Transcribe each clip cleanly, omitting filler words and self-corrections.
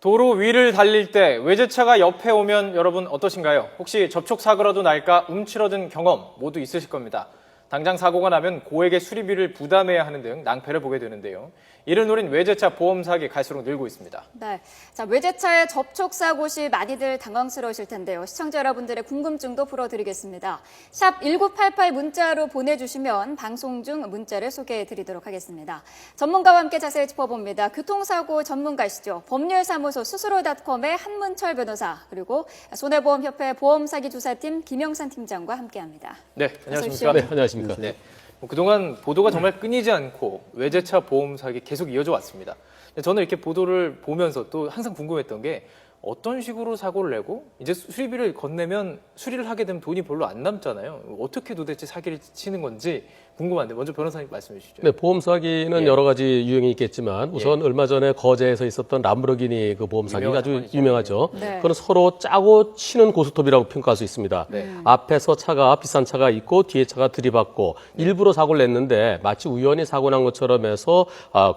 도로 위를 달릴 때 외제차가 옆에 오면 여러분 어떠신가요? 혹시 접촉사고라도 날까 움츠러든 경험 모두 있으실 겁니다. 당장 사고가 나면 고액의 수리비를 부담해야 하는 등 낭패를 보게 되는데요. 이를 노린 외제차 보험 사기 갈수록 늘고 있습니다. 네, 자 외제차의 접촉 사고 시 많이들 당황스러우실 텐데요. 시청자 여러분들의 궁금증도 풀어드리겠습니다. 샵 1988 문자로 보내주시면 방송 중 문자를 소개해드리도록 하겠습니다. 전문가와 함께 자세히 짚어봅니다. 교통사고 전문가시죠. 법률사무소 스스로닷컴의 한문철 변호사 그리고 손해보험협회 보험사기조사팀 김영산 팀장과 함께합니다. 네, 안녕하십니까? 네, 안녕하십니까? 네. 그동안 보도가 정말 끊이지 않고 외제차 보험 사기 계속 이어져 왔습니다. 저는 이렇게 보도를 보면서 또 항상 궁금했던 게 어떤 식으로 사고를 내고 이제 수리비를 건네면 수리를 하게 되면 돈이 별로 안 남잖아요. 어떻게 도대체 사기를 치는 건지 궁금한데 먼저 변호사님 말씀해 주시죠. 네, 보험 사기는 예. 여러 가지 유형이 있겠지만 우선 얼마 전에 거제에서 있었던 람보르기니 그 보험 사기가 아주 유명하죠. 네. 그건 서로 짜고 치는 고스톱이라고 평가할 수 있습니다. 네. 앞에서 차가 비싼 차가 있고 뒤에 차가 들이받고 일부러 사고를 냈는데 마치 우연히 사고 난 것처럼 해서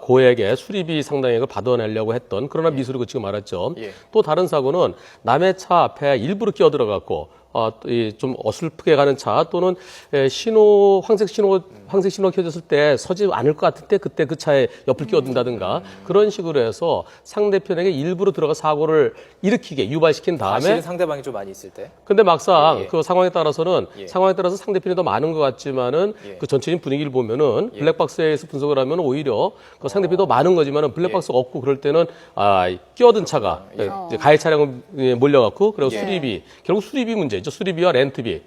고액의 수리비 상당액을 받아내려고 했던 그러나 미수를 그치고 말았죠. 예. 또 다른 사고는 남의 차 앞에 일부러 끼어들어갔고 좀 어설프게 가는 차 또는 황색 신호 켜졌을 때 서지 않을 것 같을 때 그때 그 차에 옆을 끼어든다든가 그런 식으로 해서 상대편에게 일부러 들어가 사고를 일으키게 유발시킨 다음에 사실은 상대방이 좀 많이 있을 때. 근데 막상 예. 그 상황에 따라서는 예. 상황에 따라서 상대편이 더 많은 것 같지만은 예. 그 전체적인 분위기를 보면은 블랙박스에서 분석을 하면 오히려 그 상대편이 더 많은 거지만은 블랙박스가 없고 그럴 때는 끼어든 차가 이제 가해 차량을 몰려갖고 그리고 예. 수리비 결국 수리비 문제죠. 수리비와 렌트비.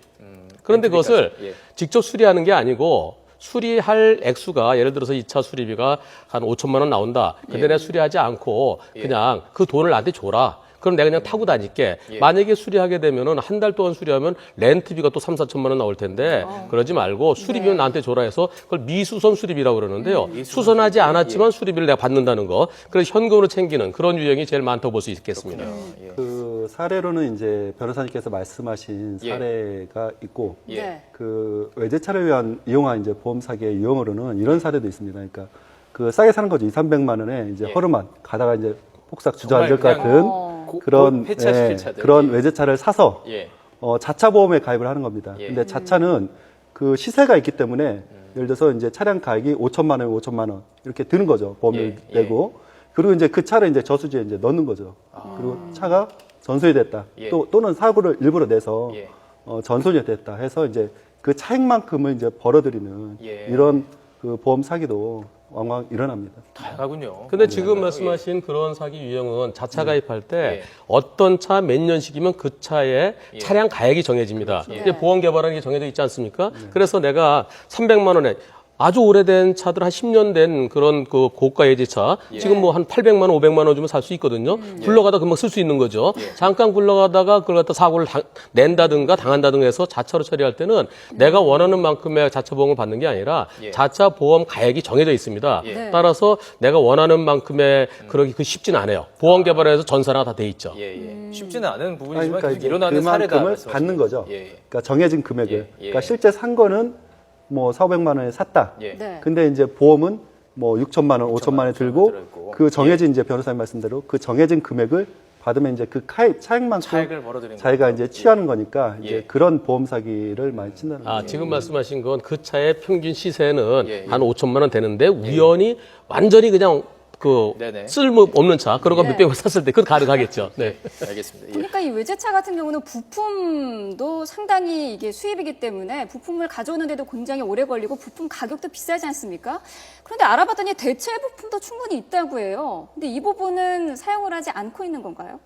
그런데 렌트비까지. 그것을 예. 직접 수리하는 게 아니고 수리할 액수가 예를 들어서 이 차 수리비가 한 5천만 원 나온다. 근데 예. 내가 수리하지 않고 그냥 그 돈을 나한테 줘라. 그럼 내가 그냥 타고 다닐게. 예. 만약에 수리하게 되면은 한 달 동안 수리하면 렌트비가 또 3, 4천만 원 나올 텐데 그러지 말고 수리비는 나한테 줘라 해서 그걸 미수선 수리비라고 그러는데요. 수선하지 않았지만 수리비를 내가 받는다는 거. 그래서 현금으로 챙기는 그런 유형이 제일 많다고 볼 수 있겠습니다. 예. 그 사례로는 이제 변호사님께서 말씀하신 예. 사례가 있고 예. 네. 그 외제차를 위한 이용한 이제 보험 사기의 유형으로는 이런 사례도 있습니다. 그러니까 그 싸게 사는 거죠. 2, 300만 원에 이제 예. 허름한 가다가 이제 폭삭 주저앉을 것 정말 같은 그런 폐차시킬 차들. 그런 예. 외제차를 사서 예. 자차 보험에 가입을 하는 겁니다. 예. 근데 자차는 그 시세가 있기 때문에 예를 들어서 이제 차량 가격이 5천만 원, 5천만 원 이렇게 드는 거죠. 보험료를 예. 내고 그리고 이제 그 차를 이제 저수지에 이제 넣는 거죠. 그리고 차가 전손이 됐다. 예. 또는 사고를 일부러 내서 예. 전손이 됐다 해서 이제 그 차액만큼을 이제 벌어들이는 예. 이런 그 보험 사기도 왕왕 일어납니다. 다양하군요. 근데 지금 말씀하신 그런 사기 유형은 자차 가입할 때 예. 어떤 차 몇 년식이면 그 차의 예. 차량 가액이 정해집니다. 그렇죠. 이제 네. 보험 개발하는 게 정해져 있지 않습니까? 그래서 내가 300만 원에 아주 오래된 차들 한 10년 된 그런 그 고가 예지차 지금 뭐 한 800만 원, 500만 원 주면 살 수 있거든요. 굴러가다 금방 쓸 수 있는 거죠. 잠깐 굴러가다가 그걸 갖다 사고를 낸다든가 당한다든가 해서 자차로 처리할 때는 내가 원하는 만큼의 자차 보험을 받는 게 아니라 예. 자차 보험 가액이 정해져 있습니다. 예. 따라서 내가 원하는 만큼의 그러기 쉽진 않아요. 보험 개발에서 전산화가 다 돼 있죠. 예. 쉽지는 않은 아니, 부분이지만 그러니까 계속 이제 일어나는 사례다. 그만큼을 말씀하시는 받는 거죠. 예. 그러니까 정해진 금액을. 예. 그러니까 실제 산 거는 뭐 400만 원에 샀다. 예. 네. 근데 이제 보험은 뭐 6천만 원, 5천만 원 들고 들어있고. 그 정해진 이제 변호사님 말씀대로 그 정해진 금액을 받으면 이제 그 차액만큼 차액을 벌어들이는 자기가 거죠. 이제 취하는 거니까 예. 이제 그런 보험 사기를 많이 친다는 거죠. 지금 말씀하신 건 그 차의 평균 시세는 예. 한 5천만 원 되는데 우연히 완전히 그냥 네네. 쓸모 없는 차 그런 거 네. 몇백만 샀을 때 그건 가능하겠죠. 네. 알겠습니다. 예. 보니까 이 외제차 같은 경우는 부품도 상당히 이게 수입이기 때문에 부품을 가져오는데도 굉장히 오래 걸리고 부품 가격도 비싸지 않습니까? 그런데 알아봤더니 대체 부품도 충분히 있다고 해요. 근데 이 부분은 사용을 하지 않고 있는 건가요?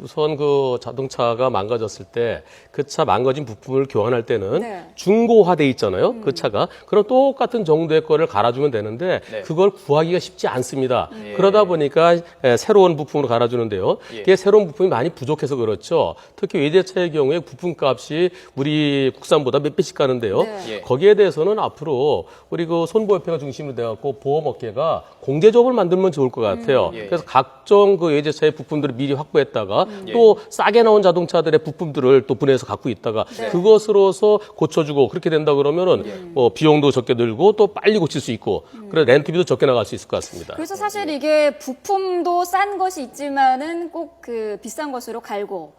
우선 그 자동차가 망가졌을 때 그 차 망가진 부품을 교환할 때는 네. 중고화돼 있잖아요. 그 차가. 그럼 똑같은 정도의 거를 갈아주면 되는데 네. 그걸 구하기가 쉽지 않습니다. 그러다 보니까 새로운 부품으로 갈아주는데요. 예. 그게 새로운 부품이 많이 부족해서 그렇죠. 특히 외제차의 경우에 부품값이 우리 국산보다 몇 배씩 가는데요. 네. 예. 거기에 대해서는 앞으로 우리 그 손보협회가 중심으로 돼갖고 보험업계가 공제적으로 만들면 좋을 것 같아요. 예. 그래서 각종 그 외제차의 부품들을 미리 확보했다가 또 싸게 나온 자동차들의 부품들을 또 분해해서 갖고 있다가 그것으로서 고쳐주고 그렇게 된다 그러면은 뭐 비용도 적게 들고 또 빨리 고칠 수 있고 그래서 렌트비도 적게 나갈 수 있을 것 같습니다. 그래서 사실 이게 부품도 싼 것이 있지만은 꼭 그 비싼 것으로 갈고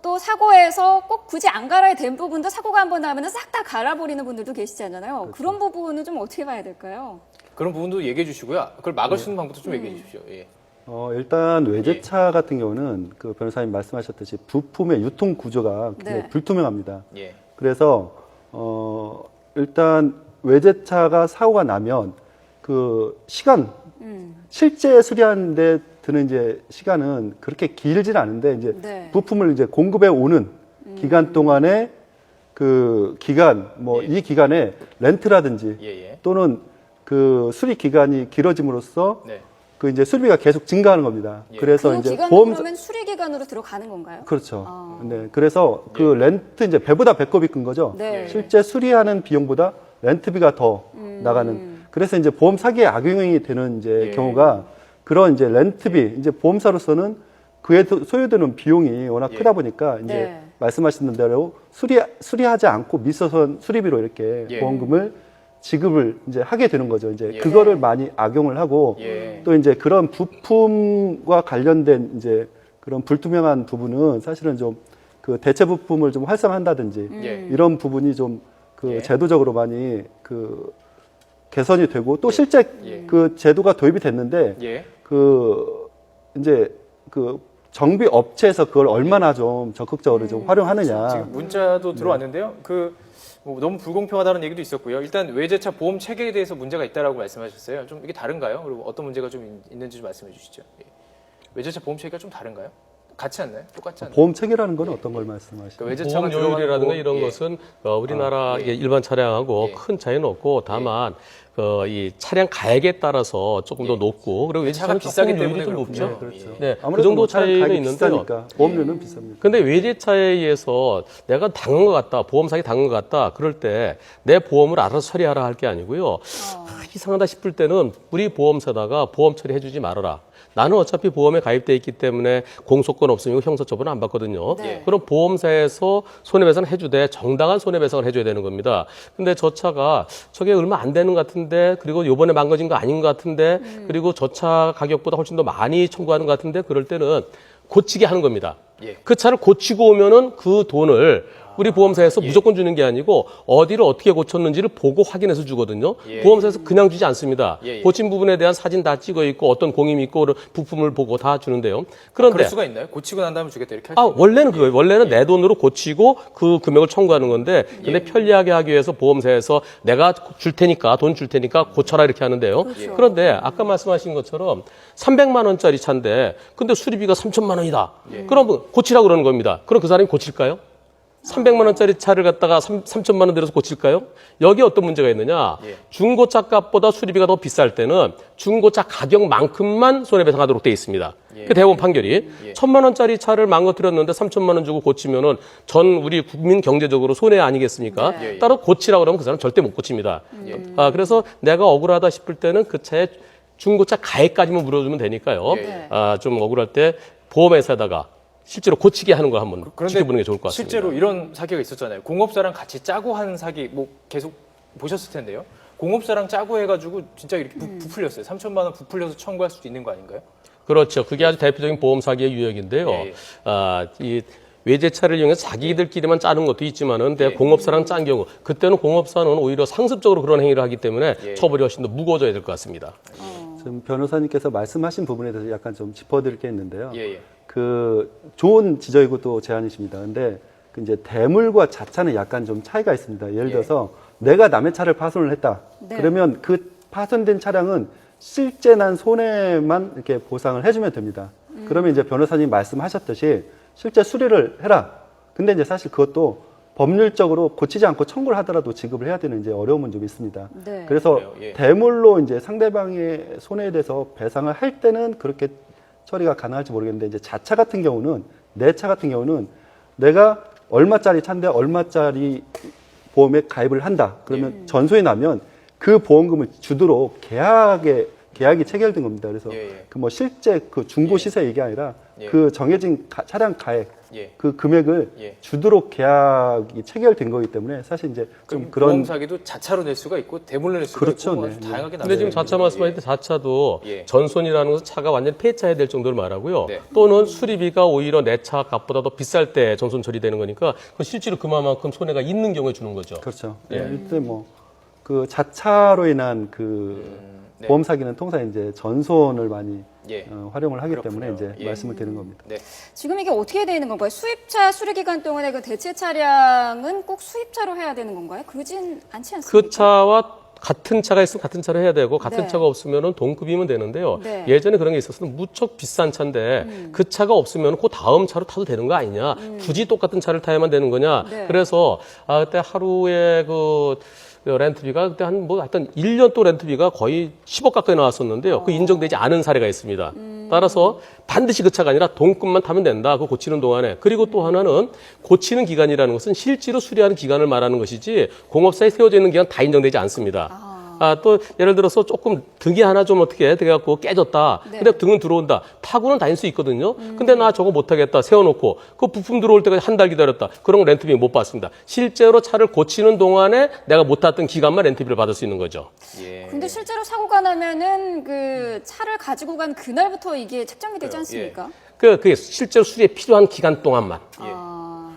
또 사고에서 꼭 굳이 안 갈아야 된 부분도 사고가 한번 나면 싹 다 갈아버리는 분들도 계시잖아요. 그렇죠. 그런 부분은 좀 어떻게 봐야 될까요? 그런 부분도 얘기해 주시고요. 그걸 막을 수 있는 방법도 좀 얘기해 주십시오. 예. 일단 외제차 같은 경우는 그 변호사님 말씀하셨듯이 부품의 유통 구조가 굉장히 네. 불투명합니다. 예. 그래서 일단 외제차가 사고가 나면 그 시간 실제 수리하는데 드는 이제 시간은 그렇게 길진 않은데 이제 네. 부품을 이제 공급해 오는 기간 동안에 그 기간 뭐 이 기간에 렌트라든지 예. 또는 그 수리 기간이 길어짐으로써 네. 그 이제 수리비가 계속 증가하는 겁니다. 예. 그래서 그 이제 기간은 보험 그러면 수리 기간으로 들어가는 건가요? 그렇죠. 아. 네. 그래서 그 렌트 이제 배보다 배꼽이 큰 거죠. 네. 실제 수리하는 비용보다 렌트비가 더 나가는. 그래서 이제 보험 사기에 악용이 되는 이제 예. 경우가 그런 이제 렌트비 이제 보험사로서는 그에 소요되는 비용이 워낙 예. 크다 보니까 이제 네. 말씀하신 대로 수리하지 않고 미서선 수리비로 이렇게 예. 보험금을 지급을 이제 하게 되는 거죠. 이제 예. 그거를 많이 악용을 하고 예. 또 이제 그런 부품과 관련된 이제 그런 불투명한 부분은 사실은 좀 그 대체 부품을 좀 활성화한다든지 예. 이런 부분이 좀 그 예. 제도적으로 많이 그 개선이 되고 또 실제 예. 그 제도가 도입이 됐는데 예. 그 이제 그 정비 업체에서 그걸 얼마나 좀 적극적으로 좀 활용하느냐. 지금 문자도 들어왔는데요. 뭐 너무 불공평하다는 얘기도 있었고요. 일단 외제차 보험 체계에 대해서 문제가 있다라고 말씀하셨어요. 좀 이게 다른가요? 그리고 어떤 문제가 좀 있는지 좀 말씀해 주시죠. 예. 외제차 보험 체계가 좀 다른가요? 같지 않나요? 똑같지 않나요? 보험 체계라는 건 어떤 걸 말씀하시나요? 그러니까 외제차가 보험료율이라든가 들어가는 이런 예. 것은 우리나라 예. 일반 차량하고 예. 큰 차이는 없고 다만 이 차량 가액에 따라서 조금 더 예. 높고 그리고 차가 외제차는 비싸기 조금 때문에 좀 그렇군요. 높죠. 그렇죠. 네, 그 아무래도 정도 뭐 차량 차이는 가격이 있는데요. 비싸니까 보험료는 비쌉니다. 근데 외제차에 의해서 내가 당한 것 같다, 보험 사기 당한 것 같다, 그럴 때 내 보험을 알아서 처리하라 할 게 아니고요. 이상하다 싶을 때는 우리 보험사다가 보험 처리해주지 말아라. 나는 어차피 보험에 가입돼 있기 때문에 공소권 없으면 형사처벌은 안 받거든요. 네. 그럼 보험사에서 손해배상 해주되 정당한 손해배상을 해줘야 되는 겁니다. 근데 저 차가 저게 얼마 안 되는 것 같은데 그리고 요번에 망가진 거 아닌 것 같은데 그리고 저 차 가격보다 훨씬 더 많이 청구하는 것 같은데 그럴 때는 고치게 하는 겁니다. 예. 그 차를 고치고 오면은 그 돈을 우리 보험사에서 무조건 주는 게 아니고 어디를 어떻게 고쳤는지를 보고 확인해서 주거든요. 예. 보험사에서 그냥 주지 않습니다. 예. 고친 부분에 대한 사진 다 찍어 있고 어떤 공임이 있고 부품을 보고 다 주는데요. 그럴 그런데 수가 있나요? 고치고 난 다음에 주겠다 이렇게 할 수 있나요? 원래는 그거예요. 원래는 내 돈으로 고치고 그 금액을 청구하는 건데 근데 편리하게 하기 위해서 보험사에서 내가 줄 테니까 돈 줄 테니까 고쳐라 이렇게 하는데요. 그렇죠. 그런데 아까 말씀하신 것처럼 300만 원짜리 차인데 근데 수리비가 3천만 원이다. 그럼 고치라고 그러는 겁니다. 그럼 그 사람이 고칠까요? 300만 원짜리 차를 갖다가 3천만 원 들여서 고칠까요? 여기 어떤 문제가 있느냐? 예. 중고차 값보다 수리비가 더 비쌀 때는 중고차 가격만큼만 손해배상하도록 돼 있습니다. 예. 그 대법원 판결이 예. 1,000만 원짜리 차를 망가뜨렸는데 3천만 원 주고 고치면은 전 우리 국민 경제적으로 손해 아니겠습니까? 네. 예. 따로 고치라고 그러면 그 사람 절대 못 고칩니다. 예. 그래서 내가 억울하다 싶을 때는 그 차의 중고차 가액까지만 물어주면 되니까요. 예. 좀 억울할 때 보험회사에다가 실제로 고치게 하는 걸 한번 그런데 지켜보는 게 좋을 것 같습니다. 실제로 이런 사기가 있었잖아요. 공업사랑 같이 짜고 하는 사기 뭐 계속 보셨을 텐데요. 공업사랑 짜고 해가지고 진짜 이렇게 부풀렸어요. 3천만 원 부풀려서 청구할 수도 있는 거 아닌가요? 그렇죠. 그게 아주 대표적인 보험 사기의 유형인데요. 예. 이 외제차를 이용해서 자기들끼리만 짜는 것도 있지만은 예. 공업사랑 짠 경우 그때는 공업사는 오히려 상습적으로 그런 행위를 하기 때문에 예. 처벌이 훨씬 더 무거워져야 될 것 같습니다. 지금 변호사님께서 말씀하신 부분에 대해서 약간 좀 짚어드릴 게 있는데요. 예. 그 좋은 지적이고 또 제안이십니다. 근데 그 이제 대물과 자차는 약간 좀 차이가 있습니다. 예를 들어서 내가 남의 차를 파손을 했다. 네. 그러면 그 파손된 차량은 실제 난 손해만 이렇게 보상을 해주면 됩니다. 그러면 이제 변호사님 말씀하셨듯이 실제 수리를 해라. 근데 이제 사실 그것도 법률적으로 고치지 않고 청구를 하더라도 지급을 해야 되는 이제 어려움은 좀 있습니다. 네. 그래서 그래요? 예. 대물로 이제 상대방의 손해에 대해서 배상을 할 때는 그렇게 처리가 가능할지 모르겠는데 이제 자차 같은 경우는 내 차 같은 경우는 내가 얼마짜리 차인데 얼마짜리 보험에 가입을 한다. 그러면 전소에 나면 그 보험금을 주도록 계약에 계약이 체결된 겁니다. 그래서 예, 예. 그 뭐 실제 그 중고 예. 시세 이게 아니라 예. 그 정해진 차량 가액 예. 그 금액을 예. 주도록 계약이 체결된 거기 때문에 사실 이제 좀 그럼 그런 보험 사기도 자차로 낼 수가 있고 대물로 낼 수가 그렇죠. 있고 네, 아주 네. 다양하게 근데 지금 자차 말씀하실 때 자차도 예. 전손이라는 것은 차가 완전 폐차해야 될 정도를 말하고요. 네. 또는 수리비가 오히려 내 차 값보다 더 비쌀 때 전손 처리되는 거니까 그건 실제로 그만큼 손해가 있는 경우에 주는 거죠. 그렇죠. 예. 이때 뭐 그 자차로 인한 그 네. 보험 사기는 통상 이제 전손을 많이 예. 활용을 하기 그렇군요. 때문에 이제 예. 말씀을 드리는 겁니다. 네. 지금 이게 어떻게 되는 건가요? 수입차 수리 기간 동안에 그 대체 차량은 꼭 수입차로 해야 되는 건가요? 그러진 않지 않습니까? 그 차와 같은 차가 있으면 같은 차를 해야 되고 같은 네. 차가 없으면 동급이면 되는데요. 네. 예전에 그런 게 있었어요. 무척 비싼 차인데 그 차가 없으면 그 다음 차로 타도 되는 거 아니냐. 굳이 똑같은 차를 타야만 되는 거냐. 네. 그래서 그때 하루에 그 렌트비가 그때 하여튼 1년 또 렌트비가 거의 10억 가까이 나왔었는데요. 그 인정되지 않은 사례가 있습니다. 따라서 반드시 그 차가 아니라 동급만 타면 된다. 그 고치는 동안에. 그리고 또 하나는 고치는 기간이라는 것은 실제로 수리하는 기간을 말하는 것이지 공업사에 세워져 있는 기간 다 인정되지 않습니다. 또 예를 들어서 조금 등이 하나 좀 어떻게 돼갖고 깨졌다. 네. 근데 등은 들어온다. 타고는 다닐 수 있거든요. 근데 나 저거 못하겠다. 세워놓고 그 부품 들어올 때까지 한 달 기다렸다. 그런 거 렌트비 못 받습니다. 실제로 차를 고치는 동안에 내가 못 탔던 기간만 렌트비를 받을 수 있는 거죠. 예. 근데 실제로 사고가 나면은 그 차를 가지고 간 그날부터 이게 책정이 되지 않습니까? 그게 실제로 수리에 필요한 기간 동안만.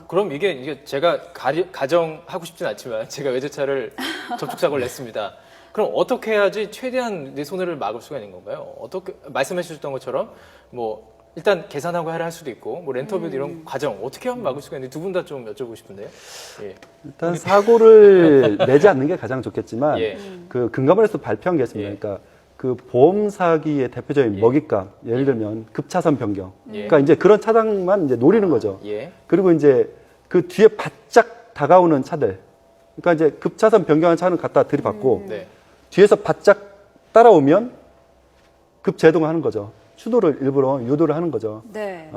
그럼 이게 제가 가정하고 싶진 않지만 제가 외제차를 접촉사고를 냈습니다. 그럼 어떻게 해야지 최대한 내 손해를 막을 수가 있는 건가요? 어떻게 말씀해 주셨던 것처럼 뭐 일단 계산하고 해라 할 수도 있고 뭐 렌터비도 이런 과정 어떻게 하면 막을 수가 있는데 두 분 다 좀 여쭤보고 싶은데요. 예. 일단 사고를 내지 않는 게 가장 좋겠지만 예. 그 금감원에서 발표한 게 있습니다. 예. 그러니까 그 보험 사기의 대표적인 예. 먹잇감, 예를 들면 급차선 변경. 예. 그러니까 이제 그런 차량만 이제 노리는 거죠. 예. 그리고 이제 그 뒤에 바짝 다가오는 차들. 그러니까 이제 급차선 변경한 차는 갖다 들이받고 네. 뒤에서 바짝 따라오면 급제동하는 거죠. 추돌을 일부러 유도를 하는 거죠. 네.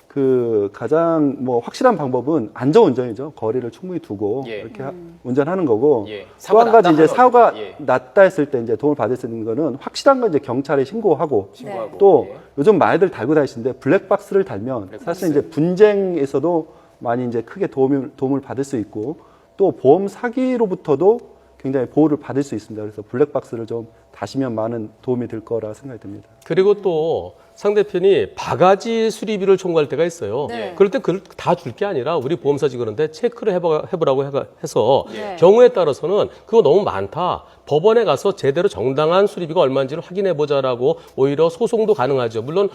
그 가장 뭐 확실한 방법은 안전운전이죠. 거리를 충분히 두고 예. 이렇게 운전하는 거고. 예. 또 한 가지 이제 났다 사고가 하면 예. 났다 했을 때 이제 도움을 받을 수 있는 거는 확실한 건 이제 경찰에 신고하고 신고하고 또 예. 요즘 많이들 달고 다니시는데 블랙박스를 달면 블랙박스. 사실 이제 분쟁에서도 많이 이제 크게 도움을 받을 수 있고 또 보험 사기로부터도 굉장히 보호를 받을 수 있습니다. 그래서 블랙박스를 좀 다시면 많은 도움이 될 거라 생각이 듭니다. 그리고 또 상대편이 바가지 수리비를 청구할 때가 있어요. 네. 그럴 때 그걸 다 줄 게 아니라 우리 보험사지 그런데 체크를 해보라고 해서 네. 경우에 따라서는 그거 너무 많다. 법원에 가서 제대로 정당한 수리비가 얼마인지를 확인해보자라고 오히려 소송도 가능하죠. 물론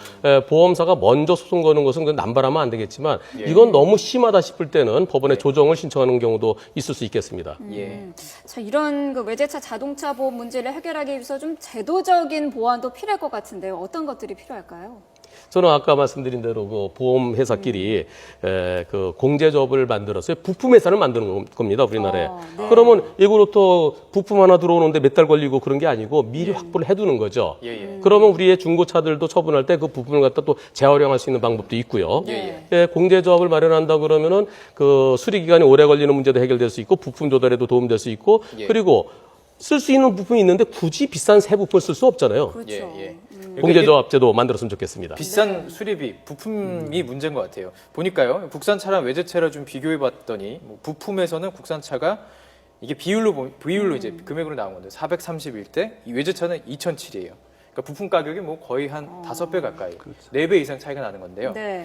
보험사가 먼저 소송 거는 것은 그건 남발하면 안 되겠지만 이건 너무 심하다 싶을 때는 법원에 조정을 신청하는 경우도 있을 수 있겠습니다. 예. 자, 이런 그 외제차 자동차 보험 문제를 해결하기 위해서 좀 제도적인 보완도 필요할 것 같은데요. 어떤 것들이 필요할까요? 저는 아까 말씀드린 대로 그 보험회사끼리 그 공제조합을 만들어서 부품회사를 만드는 겁니다, 우리나라에. 네. 그러면 이거로부터 부품 하나 들어오는데 몇 달 걸리고 그런 게 아니고 미리 확보를 해두는 거죠. 예, 예. 그러면 우리의 중고차들도 처분할 때 그 부품을 갖다 또 재활용할 수 있는 방법도 있고요. 예, 공제조합을 마련한다 그러면은 그 수리 기간이 오래 걸리는 문제도 해결될 수 있고 부품 조달에도 도움될 수 있고 예. 그리고 쓸 수 있는 부품이 있는데 굳이 비싼 새 부품을 쓸 수 없잖아요. 그렇죠. 예, 예. 그러니까 공제조합제도 만들었으면 좋겠습니다. 비싼 수리비, 부품이 문제인 것 같아요. 보니까요, 국산차랑 외제차를 좀 비교해봤더니 뭐 부품에서는 국산차가 이게 비율로 이제 금액으로 나온 건데 431대, 이 외제차는 2,007이에요. 그러니까 부품 가격이 뭐 거의 한 5배 가까이, 4배 이상 차이가 나는 건데요. 네.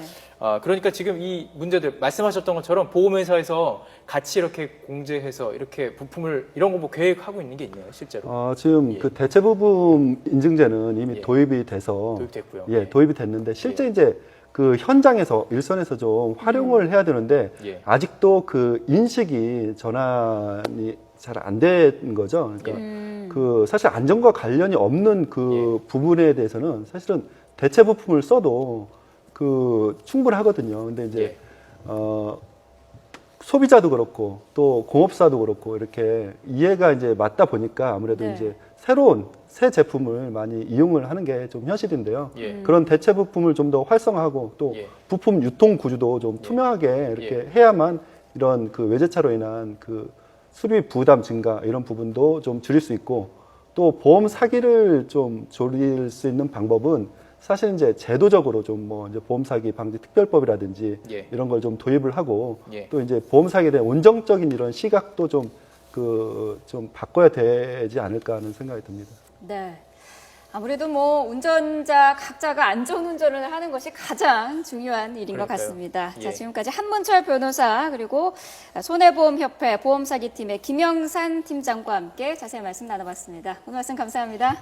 그러니까 지금 이 문제들 말씀하셨던 것처럼 보험회사에서 같이 이렇게 공제해서 이렇게 부품을 이런 거 뭐 계획하고 있는 게 있나요, 실제로? 지금 예. 그 대체 부분 인증제는 이미 예. 도입이 돼서 도입됐고요. 예, 도입이 됐는데 실제 이제 그 현장에서 일선에서 좀 활용을 해야 되는데 예. 아직도 그 인식이 전환이 잘 안 된 거죠. 그러니까 그 사실 안전과 관련이 없는 그 부분에 대해서는 사실은 대체 부품을 써도 그 충분하거든요. 근데 이제 예. 소비자도 그렇고 또 공업사도 그렇고 이렇게 이해가 이제 맞다 보니까 아무래도 네. 이제 새로운 새 제품을 많이 이용을 하는 게 좀 현실인데요. 예. 그런 대체 부품을 좀 더 활성화하고 또 예. 부품 유통 구조도 좀 투명하게 이렇게 해야만 이런 그 외제차로 인한 그 수리 부담 증가 이런 부분도 좀 줄일 수 있고 또 보험 사기를 좀 줄일 수 있는 방법은 사실 이제 제도적으로 좀 뭐 이제 보험 사기 방지 특별법이라든지 예. 이런 걸 좀 도입을 하고 예. 또 이제 보험 사기에 대한 온정적인 이런 시각도 좀 바꿔야 되지 않을까 하는 생각이 듭니다. 네. 아무래도 뭐 운전자 각자가 안전 운전을 하는 것이 가장 중요한 일인 것 그러니까요. 같습니다. 예. 자, 지금까지 한문철 변호사 그리고 손해보험협회 보험사기팀의 김영산 팀장과 함께 자세히 말씀 나눠봤습니다. 오늘 말씀 감사합니다.